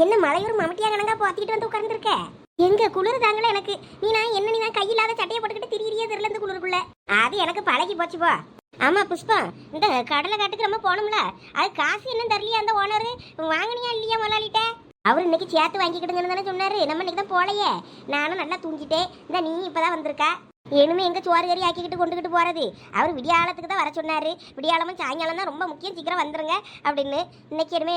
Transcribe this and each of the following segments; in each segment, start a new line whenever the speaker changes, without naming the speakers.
என்ன மலையூர் மம்மிட்டியா கணங்கா போத்திட்டு வந்து உட்கார்ந்துருக்க? எங்க குளிர் தாங்கல எனக்கு. நீ நான் கையில்லாத சட்டையை போட்டுக்கிட்டு திரியிறியே தெரியல இந்த குளிருக்குள்ள. அது எனக்கு பழகி போச்சு போ. ஆமா புஷ்பா, இந்த கடலை காட்டுக்கு நம்ம போனோம்ல, அது காசு என்ன தரலையா அந்த ஓனரு? வாங்கினியா இல்லையா முதலாளிட்ட? அவர் இன்னைக்கு சேர்த்து வாங்கிக்கிடுங்கன்னு தானே சொன்னாரு. நம்ம இன்னைக்கு தான் போலையே. நானும் நல்லா தூங்கிட்டேன். இந்த நீ இப்பதான் வந்திருக்கா. இனிமே எங்க சோறு கறி ஆக்கிக்கிட்டு கொண்டுகிட்டு போறது? அவர் விடியாலத்துக்கு தான் வர சொன்னாரு. விடியாலமும் சாயங்காலம் தான் ரொம்ப முக்கியம், சீக்கிரம் வந்துருங்க அப்படின்னு. இன்னைக்கு இனிமே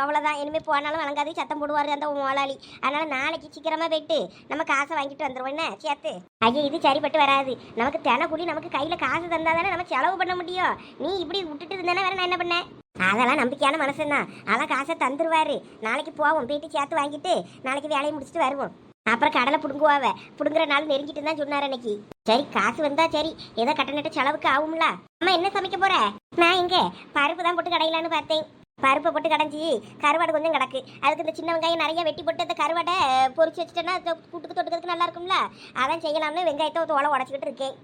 அவ்வளோதான். இனிமே போனாலும் வழங்காது சத்தம் போடுவார் அந்த முதலாளி. அதனால நாளைக்கு சீக்கிரமா போயிட்டு நம்ம காசை வாங்கிட்டு வந்துருவோம். என்ன சேர்த்து? ஐயா இது சரிப்பட்டு வராது. நமக்கு தினக்கூலி நமக்கு கையில காசு தந்தா தானே நம்ம செலவு பண்ண முடியும். நீ இப்படி விட்டுட்டு இருந்தானே வேற நான் என்ன பண்ணேன்? அதெல்லாம் நம்பிக்கையான மனசுதான். அதான் காசை தந்துருவாரு. நாளைக்கு போவோம், போயிட்டு சேர்த்து வாங்கிட்டு நாளைக்கு வேலையை முடிச்சுட்டு வருவோம். அப்புறம் கடலை புடுங்குவாவ. புடுங்குற நாள் நெருங்கிட்டு தான் சொன்னார் அன்னைக்கு. சரி காசு வந்தா சரி, ஏதோ கட்டணட்ட செலவுக்கு ஆகும்ல. அம்மா என்ன சமைக்க போற? நான் இங்க பருப்பு தான் போட்டு கடையிலான்னு பார்த்தேன். பருப்பை போட்டு கடைஞ்சி கருவாடு கொஞ்சம் கிடக்கு. அதுக்கு இந்த சின்ன வெங்காயம் நிறைய வெட்டி போட்டு அந்த கருவாடை பொரிச்சு வச்சுட்டேன்னா கூட்டுக்கு தொட்டுக்கிறதுக்கு நல்லா இருக்கும்ல. அதான் செய்யலாம்னு வெங்காயத்தை தோலை உடச்சிக்கிட்டு இருக்கேன்.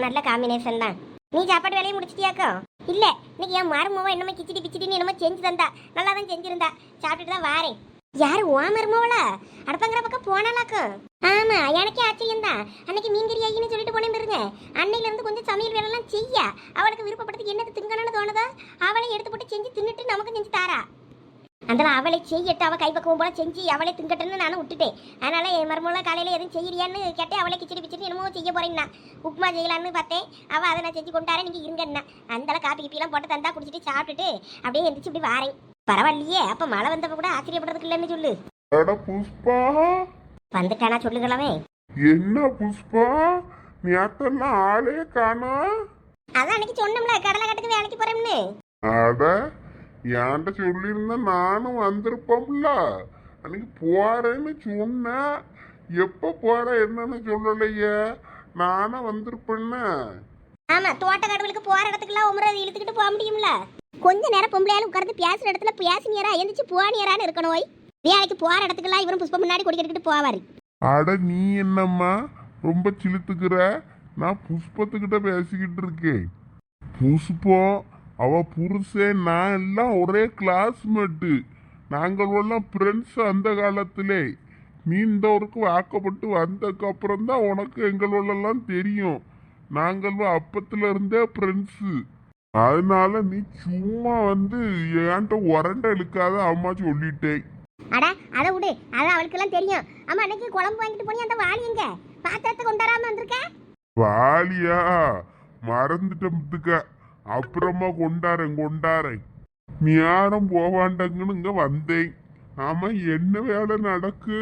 நல்ல காம்பினேஷன் தான். நீ சாப்பாடு வேலையை முடிச்சிட்டியாக்கோ? இல்ல, இன்னைக்கு என் மருமவ என்னமோ கிச்சிடி பிச்சிடின்னு என்னமோ செஞ்சு தந்தா. நல்லா தான் செஞ்சிருந்தா. சாப்பிட்டுட்டு தான் வாரேன். யாரு ஓ மருமவளா? அடுப்பங்கிற பக்கம் போனாலாக்கும். ஆமா, எனக்கே ஆச்சரியம் தான். அன்னைக்கு மீன்கறி ஐயின்னு சொல்லிட்டு போனேன் பாருங்க. அன்னையில இருந்து கொஞ்சம் சமையல் வேலைலாம் செய்ய அவளுக்கு விருப்பப்படுத்தி என்னது திங்கணும்னு தோணுதோ அவளை எடுத்து போட்டு செஞ்சு தின்னுட்டு நமக்கு செஞ்சு தாரா. அதனால அவளை செய்யட்டு, அவள் கைப்பக்குவம் போல செஞ்சு அவளை திங்கட்டுன்னு நானும் விட்டுட்டேன். அதனால என் மருமகளை காலையில எதுவும் செய்யறியான்னு கேட்டேன். அவளை கிச்சடி பிச்சிட்டு என்னமோ செய்ய போறேன்னா உப்புமா செய்யலான்னு பார்த்தேன். அவள் அதை நான் செஞ்சு கொண்டாரேன், நீங்க இருங்கன்னா அந்த காப்பி கிப்பிலாம் போட்டு தந்தா குடிச்சிட்டு சாப்பிட்டுட்டு அப்படியே எந்திரிச்சு இப்படி வாரேன். பரவாயில்லையே, அப்ப மழை வந்தப்ப கூட ஆச்சரியப்படுறதுக்கு இல்லைன்னு சொல்லு.
புஷ்பா
வந்துட்டானா சொல்லுங்களாமே.
என்ன புஷ்பா, நேத்தெல்லாம் ஆளே காணோம்.
அதான் அன்னைக்கு சொன்னோம்ல கடலை காட்டுக்கு வேலைக்கு போறேன்னு.
அட என்கிட்ட சொல்லியிருந்தா நானும் வந்திருப்போம்ல. அன்னைக்கு போறேன்னு சொன்ன, எப்ப போற என்னன்னு சொல்லலையே. நானும் வந்திருப்பேன்னு.
ஆமா, தோட்டக்காடுகளுக்கு போற இடத்துக்குலாம் உமரை இழுத்துக்கிட்டு போக முடியும்ல. கொஞ்ச நேரம் பொம்பளையாலும் உட்கார்ந்து பேசுற இடத்துல பேசினியரா எந்திரிச்சு போனியரான்னு இருக்கணும். வேலைக்கு போற இடத்துக்குலாம் இவரும் புஷ்பம் முன்னாடி கொடிக்கிட்டு போவாரு.
அட நீ என்னம்மா ரொம்ப சிலுத்துக்கிற? நான் புஷ்பத்துக்கிட்ட பேசிக்கிட்டு இருக்கேன். புஷ்பம் அவ புருஷன் நான் எல்லாம் ஒரே கிளாஸ்மேட்டு. நாங்கள் எல்லாம் ஃப்ரெண்ட்ஸ் அந்த காலத்திலே. நீ இந்த ஊருக்கு வாக்கப்பட்டு வந்ததுக்கு அப்புறம் தான் உனக்கு எங்களெல்லாம் தெரியும். நாங்கள் அப்பத்துல இருந்தே ஃப்ரெண்ட்ஸு. அதனால நீ சும்மா வந்து ஏன்ட்ட உரண்ட இழுக்காத அம்மா சொல்லிட்டேன்.
அடா அதை விடு, அதான் அவளுக்கு எல்லாம் தெரியும். அம்மா அன்னைக்கு குழம்பு வாங்கிட்டு போனி அந்த வாளி எங்க? பாத்திரத்தை கொண்டாடாம வந்திருக்க?
வாலியா மறந்துட்டதுக்க, அப்புறமா கொண்டாரேன். நேரம் போவாண்டங்கன்னு இங்க வந்தேன். ஆமா என்ன வேலை நடக்கு?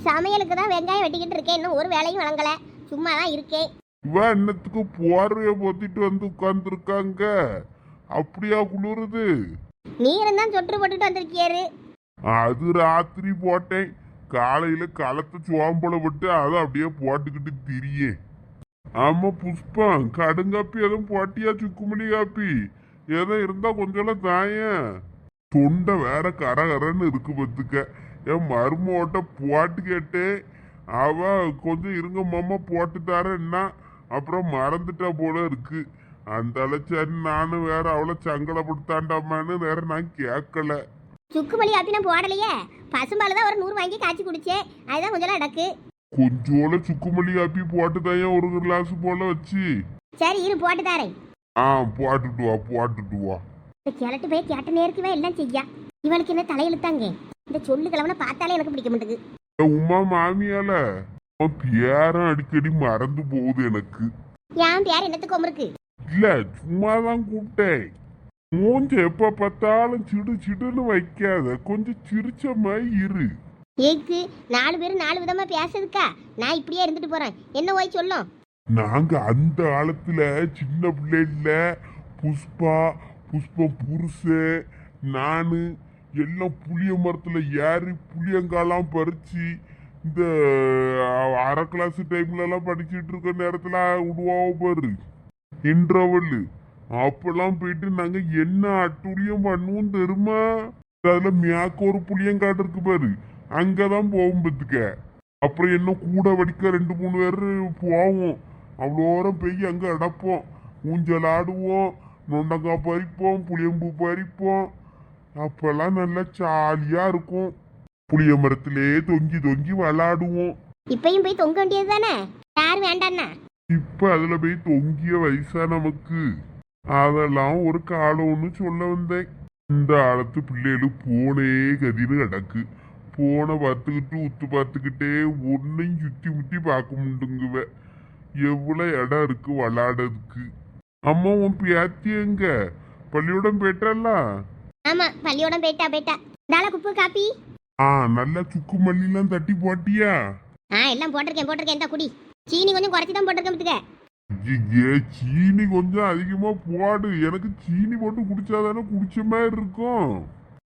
சமையலுக்கு தான் வெங்காயம் வெட்டிக்கிட்டு இருக்கேன். இன்னும் ஒரு வேலையும் வழங்கல, சும்மா தான் இருக்கேன்.
இவ என்னத்துக்கு போர்வைய பொத்திட்டு வந்து உட்கார்ந்துருக்காங்க? அப்படியா குளிருது?
நீரும் தான் சொட்டு போட்டுட்டு வந்திருக்கியாரு.
அது ராத்திரி போட்டேன். காலையில களத்தை சோம்பல விட்டு அதை அப்படியே போட்டுக்கிட்டு திரியே. ஆமா புஷ்பம், கடுங்காப்பி எதுவும் போட்டியா? சுக்குமணி காப்பி எதுவும் இருந்தா கொஞ்சம் தாயேன். தொண்டை வேற கரகரன்னு இருக்கு பத்துக்க. என் மருமோட்ட போட்டு கேட்டேன். அவ கொஞ்சம் இருங்க மாமா போட்டு தரேன்னா அப்புறம் மறந்துட்டா போல இருக்கு. அந்த சரி நானும் வேற அவளை சங்கடப்படுத்தாண்டாமான்னு வேற நான் கேட்கல.
சுக்குமல்லி காப்பி நான் போடலையே. பசும்பால் தான் ஒரு 100 வாங்கி காய்ச்சி குடிச்சேன். அதுதான் கொஞ்சம் இடக்கு.
கொஞ்சோல சுக்குமல்லி காப்பி போட்டு தான் ஒரு கிளாஸ் போல வச்சு.
சரி இரு போட்டு தாரேன்.
போட்டுட்டு வா.
இந்த கிழட்டு போய் கேட்ட நேரத்துவே எல்லாம் செய்யா. இவளுக்கு என்ன தலையெழுத்தாங்க? இந்த சொல்லு கிழவனை பார்த்தாலே எனக்கு பிடிக்க மாட்டேங்குது.
உமா மாமியால பேரம் அடிக்கடி மறந்து போகுது எனக்கு.
என் பேர் என்னத்துக்கு இருக்கு?
இல்ல சும்மாதான் கூப்பிட்டேன். மூஞ்ச எப்ப பார்த்தாலும் சிடு சிடுன்னு வைக்காத, கொஞ்சம் சிரிச்ச மாதிரி இரு.
ஏக்கு 4 பேரும் 4 விதமா பேசுறதுக்கா? நான் இப்படியே இருந்துட்டு போறேன். என்ன ஓய் சொல்லும்?
நாங்க அந்த காலத்துல சின்ன பிள்ளைல புஷ்பம் புருஷன் நானு எல்லாம் புளிய மரத்துல ஏறி புளியங்காலாம் பறிச்சு இந்த அரை கிளாஸ் டைம்ல எல்லாம் படிச்சுட்டு இருக்க நேரத்துல விடுவாவ பாரு இன்டர்வல். அப்பெல்லாம் போயிட்டு நாங்க என்ன அட்டுழியம் பண்ணுவோம் தெரியுமா? அதுல மேக்க ஒரு புளியங்காடு இருக்கு பாரு, அங்கதான் போகும் பத்துக்க. அப்புறம் என்ன கூட வடிக்க 2-3 பேர் போவோம். அவ்வளோரம் போய் அங்க அடப்போம். ஊஞ்சல் ஆடுவோம், நொண்டங்காய் பறிப்போம், புளியம்பூ பறிப்போம். அப்பெல்லாம் நல்லா ஜாலியா இருக்கும். புளிய மரத்திலே தொங்கி தொங்கி விளாடுவோம்.
இப்பயும் போய் தொங்க வேண்டியது தானே, யாரும் வேண்டாண்ணா.
இப்ப அதுல போய் தொங்கிய வயசா நமக்கு? அதெல்லாம் ஒரு காலம்னு சொல்ல வந்தேன். இந்த காலத்து பிள்ளைகளும் போனே கதின்னு கிடக்கு. போனை பார்த்துக்கிட்டு உத்து பார்த்துக்கிட்டே ஒன்னையும் சுத்தி முத்தி பார்க்க முடியுங்குவ. எவ்வளவு இடம் இருக்கு விளாடுறதுக்கு. அம்மா உன் பேத்தி எங்க? பள்ளியோடம் போயிட்டல்ல?
ஆமா, பள்ளியோடம் போயிட்டா. தாள குப்பு காப்பி.
நல்லா சுக்கு மல்லிலாம் தட்டி போட்டியா?
எல்லாம் போட்டிருக்கேன். இந்த குடி சீனி கொஞ்சம் குறைச்சி தான் போட்டிருக்கேன்.
சீனி கொஞ்சம் அதிகமா போடு. எனக்கு சீனி போட்டு குடிச்சாதானே குடிச்ச மாதிரி இருக்கும்.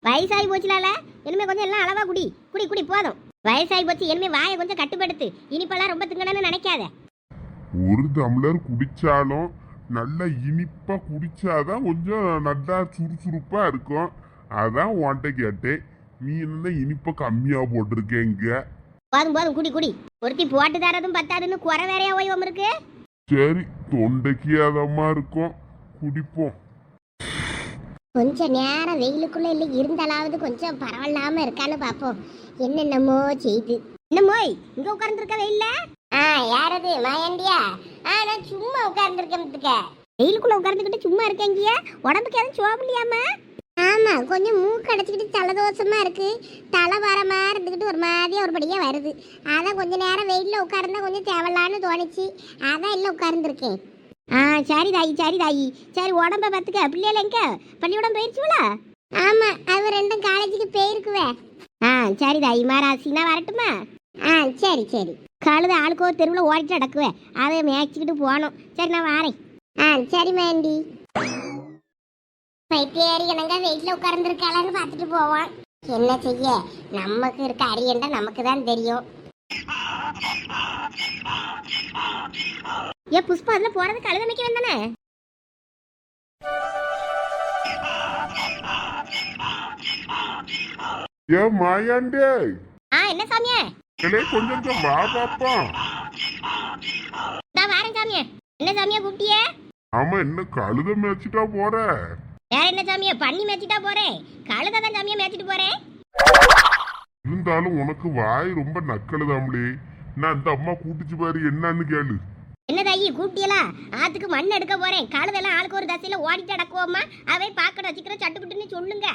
வயசாகி போச்சுலால, இனிமே கொஞ்சம் எல்லாம் அளவா குடி குடி குடி போதும். வயசாகி போச்சு, இனிமே வாயை கொஞ்சம் கட்டுப்படுத்து. இனிப்பெல்லாம் ரொம்ப திங்கணும்னு நினைக்காத.
ஒரு டம்ளர் குடிச்சாலும் நல்லா இனிப்பா குடிச்சாதான் கொஞ்சம் நல்லா சுறுசுறுப்பா இருக்கும். அதான் உன்கிட்ட கேட்டேன். நீ என்ன இனிப்பா கம்மியா போட்டிருக்கேங்க?
போதும் குடி குடி. ஒருத்தி போட்டு தரதும் பத்தாதுன்னு குறை வேறையா ஓய்வம் இருக்கு.
சரி, தொண்டைக்கு அதமா இருக்கும், குடிப்போம்.
கொஞ்ச நேரம் வெயிலுக்குள்ள இல்லை இருந்தாலாவது கொஞ்சம் பரவாயில்லாம இருக்கான்னு பாப்போம். என்னென்னமோ செய்து என்னமோய் இங்க உட்கார்ந்துருக்க வெயில்ல? யாரது மாயாண்டியா? நான் சும்மா உட்கார்ந்துருக்கேன். வெயிலுக்குள்ள உட்கார்ந்துக்கிட்டு சும்மா இருக்கேங்கிய? உடம்புக்கு எதுவும் சோபலையாமா? ஆமா, கொஞ்சம் மூக்கு அடைச்சிக்கிட்டு ஜலதோஷமா இருக்கு. தலை வரமா இருந்துக்கிட்டு ஒரு மாதிரியா ஒரு படியா வருது. அதான் கொஞ்ச நேரம் வெயில்ல உட்கார்ந்தா கொஞ்சம் தேவலான்னு தோணுச்சு. அதான் இல்லை உட்கார்ந்துருக்கேன். சரி தாயி. சரி, உடம்ப பார்த்துக்க. பிள்ளைல எங்க பள்ளியோடம் போயிருச்சுங்களா? ஆமா, அவ ரெண்டும் காலேஜுக்கு போயிருக்குவே. சரி தாயி, மாராசினா வரட்டுமா? சரி. கழுத ஆளுக்கு ஒரு தெருவில் ஓடிட்டு நடக்குவேன். அதை மேய்ச்சிக்கிட்டு போகணும். சரி, நான் வாரேன். சரி மேண்டி. பைத்தியாரி என்னங்க வெயிட்ல உட்கார்ந்துருக்காளான்னு பார்த்துட்டு போவான். என்ன செய்ய, நமக்கு இருக்க அரியண்டா நமக்கு தான் தெரியும். புஷ்பா அதுல போறது கழுதமைக்க வந்தானே?
மாயாண்டே,
என்ன சாமியே?
கொஞ்சம் வா பாப்பா.
நான் வாரேன் சாமியே. என்ன சாமியா கூப்பிட்டியே?
ஆமா, என்ன கழுத மேய்ச்சிட்டா போற?
வேற என்ன சாமியா, பண்ணி மேய்ச்சிட்டா போறேன். கழுதை தான் சாமியா மேய்ச்சிட்டு போறேன்.
இருந்தாலும் உனக்கு வாய் ரொம்ப நக்கழுதாமலே. நான் அந்த அம்மா கூட்டிச்சு பாரு, என்னன்னு கேளு.
என்ன தாயி கூப்பிட்டியலா? ஆத்துக்கு மண் எடுக்க போறேன். கழுதெல்லாம் ஆளுக்கு ஒரு தசையில ஓடிட்டு அடக்குவோமா? அவை பாக்கணும் சீக்கிரம் சட்டுப்புட்டுன்னு சொல்லுங்க.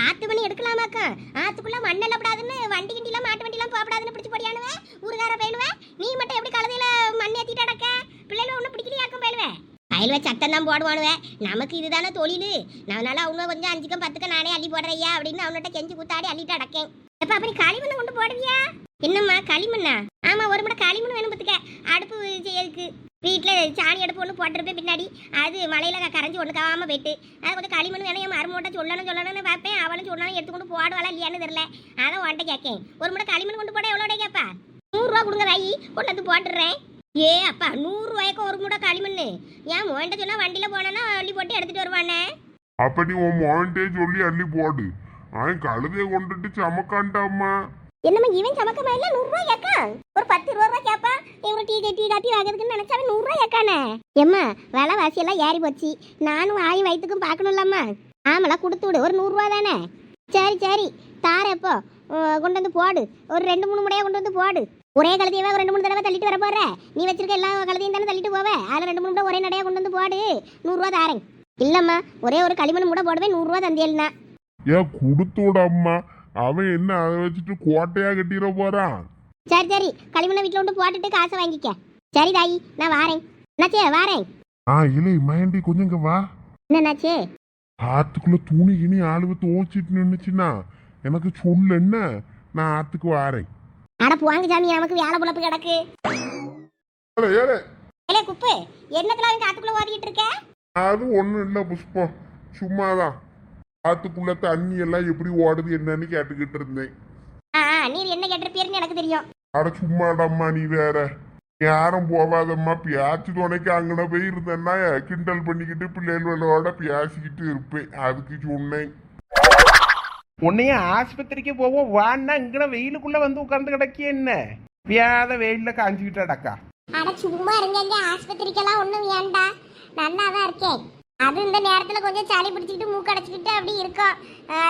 ஆத்து மணி எடுக்கலாமாக்கா? ஆத்துக்குள்ள மண்ணெல்ல படாதுன்னு வண்டி கிண்டிலாம் மாட்டு வண்டிலாம் போகப்படாதுன்னு பிடிச்சி போடியானுவேன். ஊருகார பயிலுவேன். நீ மட்டும் எப்படி கழுதையில மண் ஏத்திட்டு அடக்க? பிள்ளைல ஒன்னும் பிடிக்கலையாக்கும் பயிலுவேன். பயிலுவ சத்தம் தான் போடுவானுவேன். நமக்கு இதுதானே தொழில். அதனால அவங்க கொஞ்சம் 5க்கும் 10க்கும் நானே அள்ளி போடுறையா அப்படின்னு அவன்கிட்ட கெஞ்சி கூத்தாடி அள்ளிட்டு அடக்கேன். எப்ப அப்படி களிமண்ணை கொண்டு போடுவியா? என்னம்மா களிமண்ணா? ஆமா, ஒரு மட களிமண் வேணும் பத்துக்க. அடுப்பு செய்யறதுக்கு வீட்டில் சாணி அடுப்பு ஒன்று போட்டிருப்பேன் பின்னாடி. அது மலையில கரைஞ்சி ஒன்று காவாம போயிட்டு அது கொஞ்சம் களிமண் வேணும். என் மருமோட்ட சொல்லணும்னு பார்ப்பேன். அவளும் சொன்னாலும் எடுத்துக்கொண்டு போடுவாளா இல்லையான்னு தெரியல. அதான் உன்ட்ட கேட்கேன். ஒரு மட களிமண் கொண்டு போட எவ்வளோட கேட்பா? 100 ரூபா கொடுங்க தாயி, கொண்டு வந்து போட்டுடுறேன். அப்பா 100 ரூபாய்க்கு ஒரு மூடை களிமண்? ஏன் மோன்ட்ட சொன்னா வண்டியில போனா அள்ளி போட்டு எடுத்துட்டு வருவானே.
அப்ப நீ உன் மோன்ட்டே சொல்லி அள்ளி போடு. அவன் கழுதைய கொண்டுட்டு சமக்காண்டாமா.
என்னம்மா இவன் சமக்கமா இல்ல? 100 ரூபாய் கேக்கா? ஒரு 10 ரூபா கேப்பா. இவங்க டீ காப்பி வாங்குறதுக்குன்னு நினைச்சாவே 100 ரூபாய் கேக்கானே. எம்மா விலை வாசி எல்லாம் ஏறி போச்சு. நானும் ஆயி வயிற்றுக்கும் பார்க்கணும்லம்மா. ஆமலா கொடுத்து விடு. ஒரு 100 ரூபா தானே? சரி தாரேன். எப்போ கொண்டு வந்து போடு. ஒரு 2-3 முடையா கொண்டு வந்து போடு. ஒரே கழுதையவே ஒரு 2-3 தடவை தள்ளிட்டு வர போற. நீ வச்சிருக்க எல்லா கழுதையும் தானே தள்ளிட்டு போவே. அதில் 2-3 முடை ஒரே நடையா கொண்டு வந்து போடு. 100 ரூபா தாரேன். இல்லம்மா, ஒரே ஒரு களிமண் கூட போடுவேன். 100 ரூபா தந்தியல்னா
கொடுத்து விடம்மா. அவன் என்ன அதை வச்சுட்டு கோட்டையா கட்டிட போறான்?
சரி களிமண்ணை வீட்டில் கொண்டு போட்டுட்டு காசை வாங்கிக்க. சரி தாயி, நான் வாரேன். என்னாச்சே? வாரேன்.
இல்லை மயண்டி, கொஞ்சம் இங்க வா.
என்னன்னாச்சே?
ஆத்துக்குள்ள துணி கிணி ஆளுவ துவச்சிட்டு நின்னுச்சுன்னா எனக்கு சொல்லு, என்ன நான் ஆத்துக்கு வாரேன்.
அட போங்க சாமி, நமக்கு வேலை புலப்பு கிடக்கு. ஏலே குப்பு, என்னத்துல அவங்க ஆத்துக்குள்ள ஓதிக்கிட்டு இருக்க?
அது ஒண்ணும் இல்ல புஷ்பம், சும்மாதான். ஆத்துக்குள்ள தண்ணி எல்லாம் எப்படி ஓடுது என்னன்னு கேட்டுக்கிட்டு இருந்தேன்.
நீர் என்ன கேட்டிருப்பீர்னு எனக்கு தெரியும்.
அட சும்மாடம்மா, நீ வேற யாரும் போவாதம்மா. பியாச்சு துணைக்கு அங்கன போய் இருந்தேன்னா கிண்டல் பண்ணிக்கிட்டு பிள்ளைகளோட பியாசிக்கிட்டு இருப்பேன். அதுக்கு சொன்னேன்.
உன்னைய ஆஸ்பத்திரிக்கு போவோம் வான்னா இங்கன வெயிலுக்குள்ள வந்து உட்கார்ந்து கிடக்கிய என்ன வியாத வெயில காஞ்சிக்கிட்டு அடக்கா.
அட சும்மா இருங்க, ஆஸ்பத்திரிக்கெல்லாம் ஒண்ணும் வேண்டா. நல்லா தான் இருக்கேன். அது இந்த நேரத்துல கொஞ்சம் சளி பிடிச்சிக்கிட்டு மூக்கடைச்சிக்கிட்டு அப்படி இருக்கும்.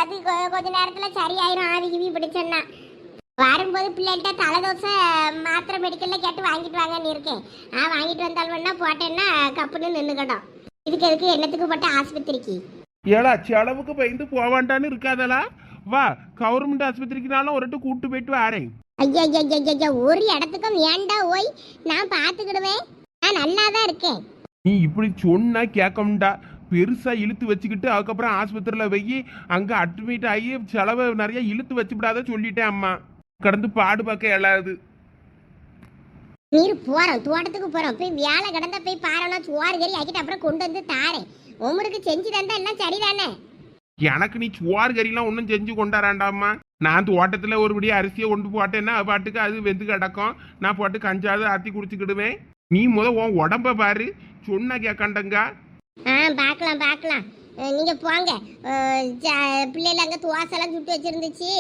அது கொஞ்ச நேரத்துல சரியாயிரும் ஆவி கிவி பிடிச்சேன்னா. வரும்போது பிள்ளைகிட்ட தலைதோசை மாத்திரை மெடிக்கல்ல கேட்டு வாங்கிட்டு வாங்கன்னு இருக்கேன். வாங்கிட்டு வந்தாலும் வேணா போட்டேன்னா கப்புன்னு நின்றுக்கட்டும். இதுக்கு எதுக்கு என்னத்துக்கு போட்ட ஆஸ்பத்திரிக்கு?
ஏடா செலவுக்கு பயந்து போவாண்டான்னு இருக்காதலா? வா, கவர்மெண்ட் ஆஸ்பத்திரிக்குனாலும் ஒரு கூட்டு போயிட்டு வரேன்.
ஐயா ஐயா ஐயா ஐயா, ஒரு இடத்துக்கும் வேண்டா ஓய், நான் பார்த்துக்கிடுவேன். நான் நல்லா தான் இருக்கேன்.
நீ இப்படி சொன்னா கேட்கமுண்டா. பெருசா இழுத்து வச்சுக்கிட்டு அதுக்கப்புறம் ஆஸ்பத்திரியில போய் அங்க அட்மிட் ஆகி செலவை நிறைய இழுத்து வச்சுவிடாத சொல்லிட்டேன் அம்மா. கடந்து பாடு பார்க்க இயலாது.
நீர் போறோம், தோட்டத்துக்கு போறோம். போய் வேலை கடந்தா போய் பாருனா சோறு கறி ஆக்கிட்டு அப்புறம் கொண்டு வந்து தாரேன். உங்களுக்கு செஞ்சு தந்தா எல்லாம் சரிதானே?
எனக்கு நீ சுவார் கறிலாம் ஒன்றும் செஞ்சு கொண்டாடாண்டாம்மா. நான் தோட்டத்துல ஒருபடி அரிசியை கொண்டு போட்டேன்னா பாட்டுக்கு அது வெந்து கிடக்கும். நான் போட்டு கஞ்சாவது ஆத்தி குடிச்சுக்கிடுவேன். நீ உன் உடம்ப பாரு, சொன்னா கேட்காண்டங்க.
பார்க்கலாம் பார்க்கலாம். நீங்க போங்க. பிள்ளைல அங்க துவாசெல்லாம் சுட்டு வச்சிருந்துச்சு,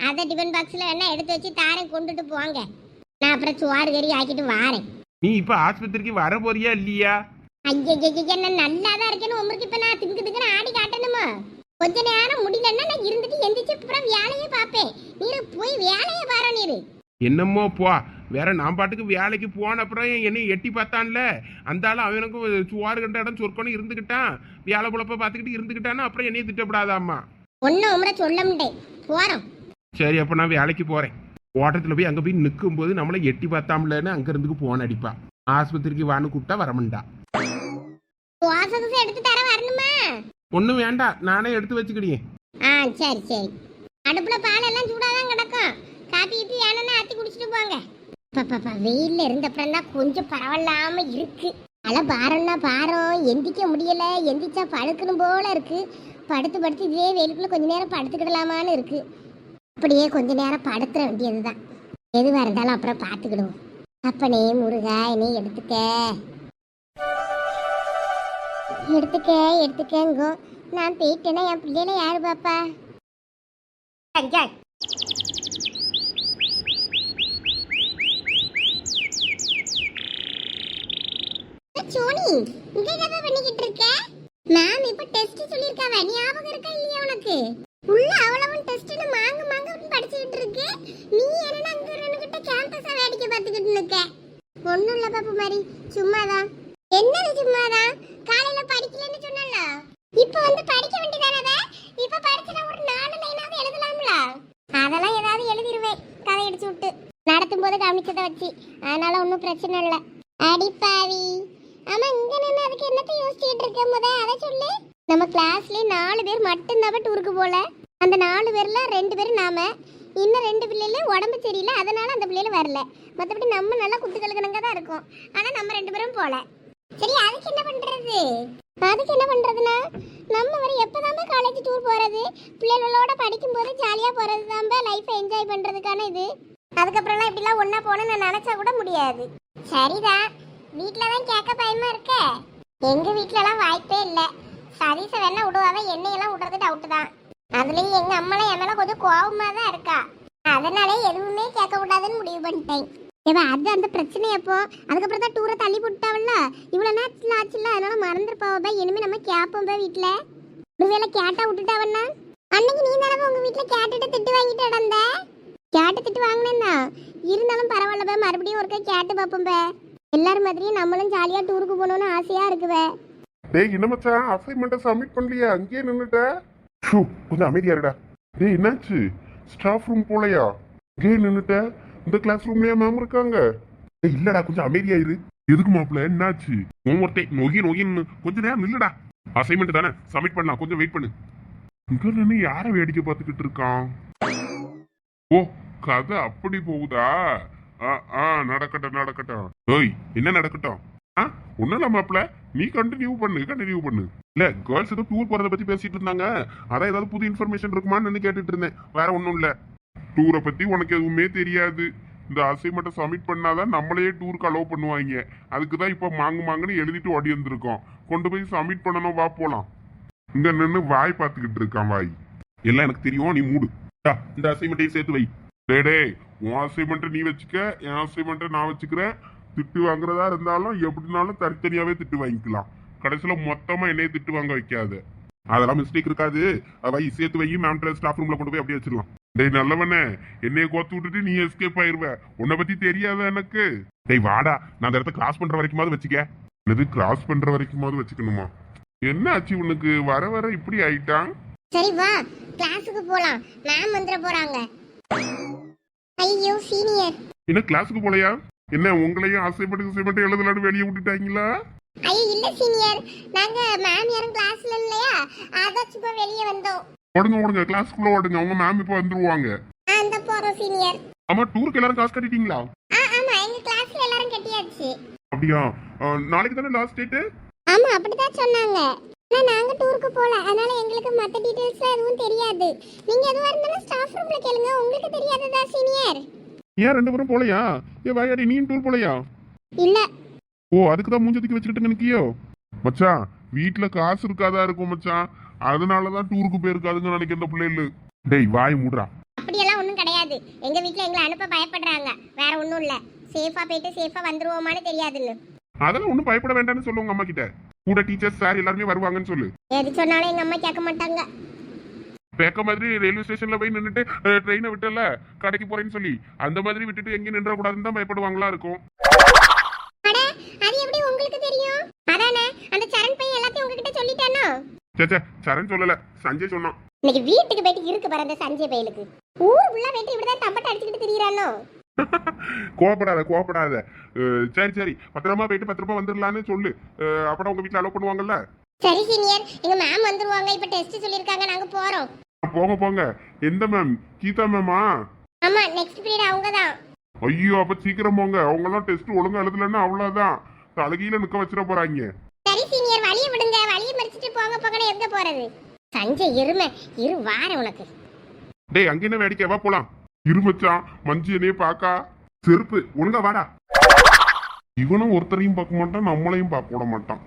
அதை டிஃபன் பாக்ஸ்ல என்ன எடுத்து வச்சு தாரேன், கொண்டுட்டு போங்க. நான் அப்புறம் சோறு கறி ஆக்கிட்டு வாரேன்.
நீ இப்ப ஆஸ்பத்திரிக்கு வர போறியா இல்லையா?
ஐயா நான் நல்லா தான் இருக்கேன்னு உங்களுக்கு இப்ப நான் திங்குன்னு ஆடி காட்டணுமா? கொஞ்ச நேரம் முடியலன்னா நான் இருந்துட்டு எந்திரிச்சு அப்புறம் வேலையே பார்ப்பேன். நீரு போய் வேலையை பாரு. நீரு
என்னமோ போ. வேற நான் பாட்டுக்கு வேலைக்கு போன அப்புறம் என்னை எட்டி பார்த்தான்ல, அந்த ஆள் அவனுக்கும் சுவாறு கண்ட இடம் சொற்கணும் இருந்துக்கிட்டான். வேலை புழப்ப பார்த்துக்கிட்டு இருந்துக்கிட்டான்னா அப்புறம் என்னைய திட்டப்படாதாம்மா.
ஒன்னும் உங்களை சொல்ல முடியாது. போறோம்.
சரி, அப்ப நான் வேலைக்கு போறேன். ஓட்டத்துல போய் அங்க போய் நிற்கும் போது நம்மளை எட்டி பார்த்தாம்லன்னு அங்க இருந்துக்கு போன் அடிப்பா. ஆஸ்பத்திரிக்கு வான்னு கூப்பிட்டா வரமுண்டா.
எடுத்து தர வரணுமா?
ஒன்றும் வேண்டாம், நானே எடுத்து வச்சுக்கிடியேன்.
சரி சரி. அடுப்புல பால் எல்லாம் சூடாதான் கிடக்கும். காப்பி கீப்பி வேணும்னா ஆத்தி குடிச்சிட்டு போங்க. பாப்பா வெயில்ல இருந்தப்பறம் தான் கொஞ்சம் பரவாயில்லாம இருக்கு. அல பாரம்னா பாரம், எந்திக்க முடியல. எந்திரிச்சா படுக்கணும் போல இருக்கு. படுத்து இதே வெயிலுக்குள்ள கொஞ்ச நேரம் படுத்துக்கிடலாமான்னு இருக்கு. அப்படியே கொஞ்ச நேரம் படுத்துற வேண்டியதுதான். எதுவாக இருந்தாலும் அப்புறம் பார்த்துக்கிடுவோம். அப்பனே முருகா, என்னை எடுத்துக்கங்கோ. நான் போயிட்டேன்னா என் பிள்ளைல யாரு பாப்பா? சோனி, இங்க என்ன பண்ணிக்கிட்டு இருக்க? மேம் இப்ப டெஸ்ட் சொல்லிருக்காவ, ஞாபகம் இருக்கா இல்லையா உனக்கு? உள்ள அவ்வளவும் டெஸ்ட்ல மாங்க படிச்சிட்டு இருக்கு. நீ என்ன அங்க ரெண்டுகிட்ட கேம்பஸ வேடிக்கை பார்த்துக்கிட்டு இருக்க? ஒண்ணும் இல்ல பாப்பு மாதிரி, சும்மாதான். என்னது சும்மாதான்? காலையில படிக்கலன்னு சொன்னல, இப்ப வந்து படிக்க வேண்டியதானே? இப்ப படிச்சா ஒரு 4 லைனாவது எழுதலாம்ல. அதெல்லாம் ஏதாவது எழுதிருவேன் கதை அடிச்சு விட்டு, நடத்தும் போது கவனிச்சதை வச்சு. அதனால ஒன்றும் பிரச்சனை இல்லை. அடிப்பாவி. ஆமா, இங்க நின்று அதுக்கு என்னத்தை யோசிச்சுட்டு இருக்க? அதை சொல்லு. நம்ம கிளாஸ்லயே 4 பேர் மட்டும்தான் டூருக்கு போல. அந்த 4 பேர்ல 2 பேர் நாம, இன்னும் 2 பிள்ளைல உடம்பு சரியில்லை, அதனால அந்த பிள்ளைல வரல. மற்றபடி நம்ம நல்லா குத்துக்கலுக்கணங்க தான் இருக்கும். ஆனா நம்ம 2 பேரும் போல. சரி, அதுக்கு என்ன பண்றது? அதுக்கு என்ன பண்றதுன்னா, நம்ம வரை எப்பதான் காலேஜ் டூர் போறது? பிள்ளைகளோட படிக்கும் போது ஜாலியா போறது தான் லைஃப் என்ஜாய் பண்றதுக்கான இது. அதுக்கப்புறம்லாம் இப்படிலாம் ஒன்னா போகணும்னு நான் நினைச்சா கூட முடியாது. சரிதான், வீட்டுலதான் கேட்க பயமா இருக்க. எங்க வீட்டுலலாம் வாய்ப்பே இல்லை. சதீச வேணா விடுவாவ, என்னையெல்லாம் விடுறது டவுட் தான். அதுலயும் எங்க அம்மாலாம் என் மேல கொஞ்சம் கோபமா தான் இருக்கா. அதனாலே எதுவுமே கேட்க கூடாதுன்னு முடிவு பண்ணிட்டேன். ஏவா, அது அந்த பிரச்சனை. அப்போ அதுக்கப்புறம் தான் டூரை தள்ளி போட்டாவல்ல, இவ்வளவு நேரத்துல ஆச்சுல்ல, அதனால மறந்துருப்பாவ. இனிமே நம்ம கேட்போம் வீட்டுல. ஒருவேளை கேட்டா விட்டுட்டாவன்னா, அன்னைக்கு நீ தானே உங்க வீட்டுல கேட்டுட்டு திட்டு வாங்கிட்டு இடந்த. கேட்டு திட்டு வாங்கினேன்னா இருந்தாலும் பரவாயில்ல, மறுபடியும் ஒருக்கா கேட்டு பார்ப்போம். எல்லாரும் மாதிரியும் நம்மளும் ஜாலியா டூருக்கு போகணும்னு ஆசையா இருக்குவே.
டேய், என்ன மச்சான், அசைன்மெண்ட்டை சப்மிட் பண்ணலையா? அங்கேயே நின்னுட்ட. கொஞ்சம் அமைதியா இருடா. டேய், என்னாச்சு? ஸ்டாஃப் ரூம் போலையா? அங்கேயே நின்னுட்ட. இந்த கிளாஸ் ரூம்லயா மேம் இருக்காங்க? டேய், இல்லடா, கொஞ்சம் அமைதியா இரு. எதுக்கு மாப்பிள்ள, என்னாச்சு? ஒருத்தே நொகின்னு கொஞ்ச நேரம் நில்லுடா. அசைன்மெண்ட் தானே, சப்மிட் பண்ணலாம், கொஞ்சம் வெயிட் பண்ணு. இங்க நின்று யார வேடிக்கை பார்த்துக்கிட்டு இருக்கான்? ஓ, கதை அப்படி போகுதா? நடக்கட்டும். ஓய், என்ன நடக்கட்டும்? ஒன்னும் இல்ல மாப்பிள்ள, நீ கண்டினியூ பண்ணு. இல்ல, கேர்ள்ஸ் ஏதோ டூர் போறத பத்தி பேசிட்டு இருந்தாங்க. அதான் ஏதாவது புது இன்ஃபர்மேஷன் இருக்குமான்னு கேட்டுட்டு இருந்தேன். வேற ஒன்னும் இல்ல. டூரை பத்தி உனக்கு எதுவுமே தெரியாது. இந்த அசைன்மெண்ட்டை சப்மிட் பண்ணாதான் நம்மளையே டூருக்கு அலோவ் பண்ணுவாங்க. அதுக்குதான் இப்ப மாங்குன்னு எழுதிட்டு ஓடி வந்திருக்கோம். கொண்டு போய் சப்மிட் பண்ணணும், வா போலாம். இங்க நின்று வாய் பார்த்துக்கிட்டு இருக்கான். வாய் எல்லாம் எனக்கு தெரியும், நீ மூடு. இந்த அசைன்மெண்ட்டையும் சேர்த்து வை. டே, உன் அசைன்மெண்ட்டை நீ வச்சுக்க, என் அசைன்மெண்ட்டை நான் வச்சுக்கிறேன். திட்டு வாங்குறதா இருந்தாலும் எப்படினாலும் தனித்தனியாவே திட்டு வாங்கிக்கலாம். கடைசியில மொத்தமா என்னைய திட்டு வாங்க வைக்காது. அதெல்லாம் மிஸ்டேக் இருக்காது. வை சேர்த்து வை, மேம் ஸ்டாஃப் ரூம்ல கொண்டு போய் அப்படியே வச்சிடலாம். டேய் நல்லவனே, என்னைய கோத்து விட்டுட்டு நீ எஸ்கேப் ஆயிருவ. உன்னை பத்தி தெரியாத எனக்கு. டேய் வாடா, நான் அந்த இடத்த கிராஸ் பண்ற வரைக்குமாவது வச்சுக்க. இது கிராஸ் பண்ற வரைக்குமாவது வச்சுக்கணுமா? என்ன ஆச்சு உனக்கு? வர வர இப்படி ஆயிட்டான்.
சரி வா கிளாஸுக்கு போலாம், மேம் வந்துட போறாங்க. ஐயோ சீனியர்.
என்ன கிளாஸுக்கு போலையா? என்ன உங்களையும் ஆசைப்பட்டு எழுதலான்னு வெளியே விட்டுட்டாங்களா?
ஐயோ இல்ல சீனியர், நாங்க மேம் யாரும் கிளாஸ்ல இல்லையா, அதான் சும்மா வெளியே வந்தோம்.
ஓடுங்க கிளாஸ்க்குள்ள ஓடுங்க, உங்க மேம் இப்ப வந்துருவாங்க.
அந்த போறோம் சீனியர்.
ஆமா, டூருக்கு எல்லாரும் காசு கட்டிட்டீங்களா?
ஆமா எங்க கிளாஸ்ல எல்லாரும் கட்டியாச்சு.
அப்படியா? நாளைக்கு தானே லாஸ்ட் டேட்.
ஆமா அப்படிதான் சொன்னாங்க. ஆனா நாங்க டூருக்கு போல, அதனால எங்களுக்கு மத்த டீடைல்ஸ்லாம் எதுவும் தெரியாது. நீங்க எதுவா இருந்தாலும் ஸ்டாஃப் ரூம்ல கேளுங்க, உங்களுக்கு தெரியாததா சீனியர்?
ஏன் ரெண்டு பேரும் போலையா? ஏ வாயாடி, நீ டூர் போலையா?
இல்ல.
ஓ, அதுக்கு தான் மூஞ்சத்துக்கு வச்சுக்கிட்டு நிக்கியோ? மச்சான் வீட்டுல காசு இருக்காதா இருக்கும் மச்சான், அதனாலதான் டூருக்கு போயிருக்காதுங்க நினைக்கிற இந்த பிள்ளைகளு. டேய் வாய் மூடுறா.
அப்படியெல்லாம் ஒண்ணும் கிடையாது. எங்க வீட்ல எங்களை அனுப்ப பயப்படுறாங்க, வேற ஒண்ணும் இல்ல. சேஃபா போயிட்டு சேஃபா வந்துருவோமான்னு தெரியாதுன்னு.
அதெல்லாம் ஒண்ணும் பயப்பட வேண்டாம்னு சொல்லு உங்க அம்மா கிட்ட. கூட டீச்சர்ஸ் சார் எல்லாருமே வருவாங்கன்னு சொல்லு.
எது சொன்னாலும் எங்க அம்மா கேட்க மாட்டாங்க.
பேக்க மாதிரி ரயில்வே ஸ்டேஷன்ல போய் நின்னுட்டு ட்ரெயினை விட்டல கடைக்கு போறேன்னு சொல்லி அந்த மாதிரி விட்டுட்டு எங்க நின்ற கூடாதுன்னு தான் பயப்படுவாங்களா இருக்கும்.
அட அது எப்படி உங்களுக்கு தெரியும்? அதானே அந்த சரண் பையன் எல்லாத்தையும் உங்ககிட்ட சொல்லிட்டானோ?
சேச்சே, சரண் சொல்லல, சஞ்சய் சொன்னான்.
இன்னைக்கு வீட்டுக்கு போயிட்டு இருக்கு பாரு அந்த சஞ்சய் பையலுக்கு. ஊர் உள்ள போயிட்டு இப்படிதான் தம்பட்ட அடிச்சுக்கிட்டு திரியறானோ?
கோவப்படாத. சரி பத்திரமா போயிட்டு பத்திரமா வந்துடலான்னு சொல்லு. அப்புறம் உங்க வீட்டுல அலோவ் பண்ணுவாங்கல்ல?
சரி சீனியர், எங்க மேம் வந்துருவாங்க. இப்ப டெஸ்ட் சொல்லிருக்காங்க, நாங்க போறோம்.
போங்க. எந்த மேம்? கீதா மேமா?
ஆமா நெக்ஸ்ட் பீரியட் அவங்கதான்.
ஐயோ, அப்ப சீக்கிரம் போங்க. அவங்க எல்லாம் டெஸ்ட் ஒழுங்கா எழுதலன்னா அவ்வளவுதான், தலகையில நிக்க வச்சிட போறாங்க.
சரி சீனியர், வழிய விடுங்க, வழிய மறிச்சிட்டு போங்க எங்க போறது? சஞ்சய் இருமை இரு வார உனக்கு.
டேய் அங்க என்ன வேடிக்கை, வா போலாம். இருமச்சான் மஞ்சு என்னைய பாக்கா. செருப்பு ஒழுங்கா வாடா. இவனும் ஒருத்தரையும் பார்க்க மாட்டான், நம்மளையும் பார்க்க விட மாட்டான்.